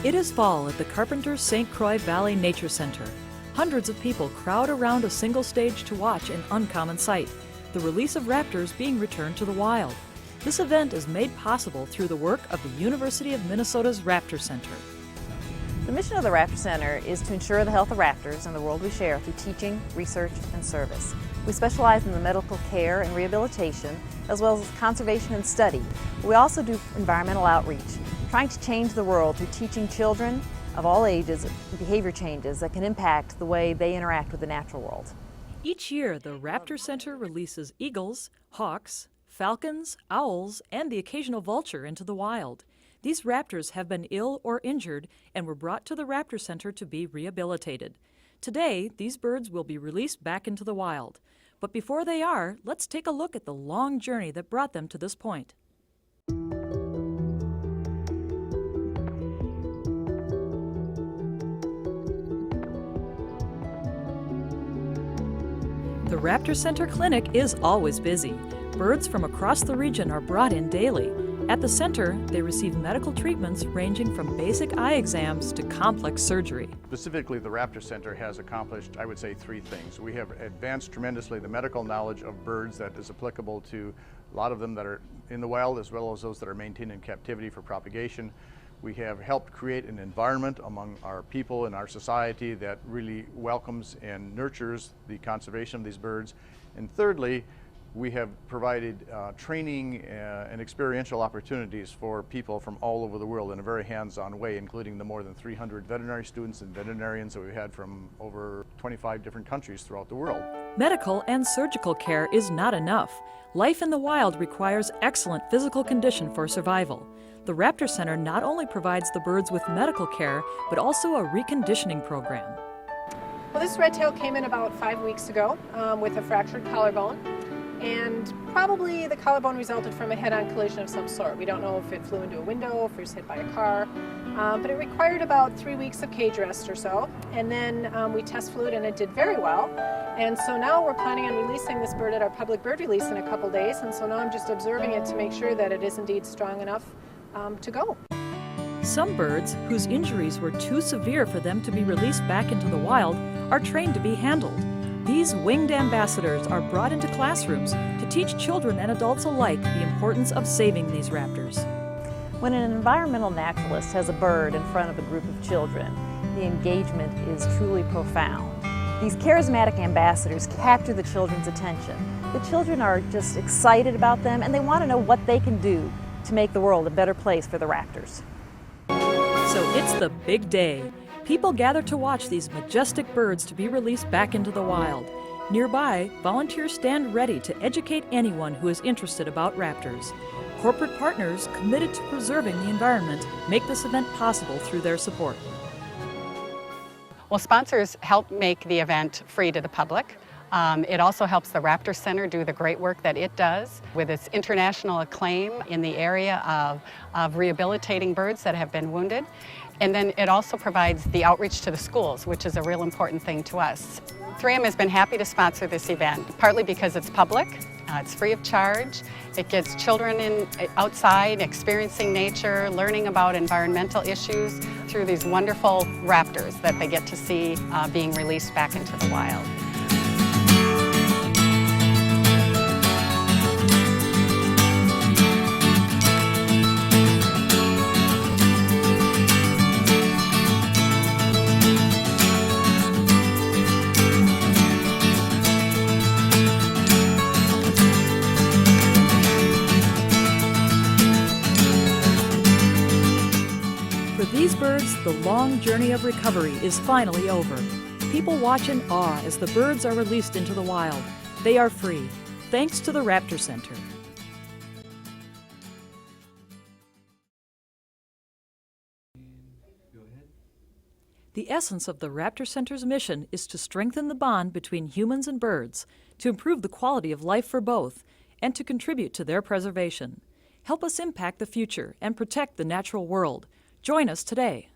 It is fall at the Carpenter's St. Croix Valley Nature Center. Hundreds of people crowd around a single stage to watch an uncommon sight, the release of raptors being returned to the wild. This event is made possible through the work of the University of Minnesota's Raptor Center. The mission of the Raptor Center is to ensure the health of raptors and the world we share through teaching, research, and service. We specialize in the medical care and rehabilitation, as well as conservation and study. We also do environmental outreach, trying to change the world through teaching children of all ages behavior changes that can impact the way they interact with the natural world. Each year, the Raptor Center releases eagles, hawks, falcons, owls, and the occasional vulture into the wild. These raptors have been ill or injured and were brought to the Raptor Center to be rehabilitated. Today, these birds will be released back into the wild. But before they are, let's take a look at the long journey that brought them to this point. The Raptor Center Clinic is always busy. Birds from across the region are brought in daily. At the center, they receive medical treatments ranging from basic eye exams to complex surgery. Specifically, the Raptor Center has accomplished, I would say, three things. We have advanced tremendously the medical knowledge of birds that is applicable to a lot of them that are in the wild, as well as those that are maintained in captivity for propagation. We have helped create an environment among our people and our society that really welcomes and nurtures the conservation of these birds. And thirdly, we have provided training and experiential opportunities for people from all over the world in a very hands-on way, including the more than 300 veterinary students and veterinarians that we've had from over 25 different countries throughout the world. Medical and surgical care is not enough. Life in the wild requires excellent physical condition for survival. The Raptor Center not only provides the birds with medical care, but also a reconditioning program. Well, this red-tail came in about 5 weeks ago with a fractured collarbone. And probably the collarbone resulted from a head-on collision of some sort. We don't know if it flew into a window, if it was hit by a car, but it required about 3 weeks of cage rest or so. And then we test flew it and it did very well. And so now we're planning on releasing this bird at our public bird release in a couple days. And so now I'm just observing it to make sure that it is indeed strong enough to go. Some birds, whose injuries were too severe for them to be released back into the wild, are trained to be handled. These winged ambassadors are brought into classrooms to teach children and adults alike the importance of saving these raptors. When an environmental naturalist has a bird in front of a group of children, the engagement is truly profound. These charismatic ambassadors capture the children's attention. The children are just excited about them and they want to know what they can do to make the world a better place for the raptors. So it's the big day. People gather to watch these majestic birds to be released back into the wild. Nearby, volunteers stand ready to educate anyone who is interested about raptors. Corporate partners committed to preserving the environment make this event possible through their support. Well, sponsors help make the event free to the public. It also helps the Raptor Center do the great work that it does with its international acclaim in the area of rehabilitating birds that have been wounded. And then it also provides the outreach to the schools, which is a real important thing to us. 3M has been happy to sponsor this event, partly because it's public, it's free of charge, it gets children outside experiencing nature, learning about environmental issues through these wonderful raptors that they get to see being released back into the wild. For these birds, the long journey of recovery is finally over. People watch in awe as the birds are released into the wild. They are free, thanks to the Raptor Center. The essence of the Raptor Center's mission is to strengthen the bond between humans and birds, to improve the quality of life for both, and to contribute to their preservation. Help us impact the future and protect the natural world. Join us today.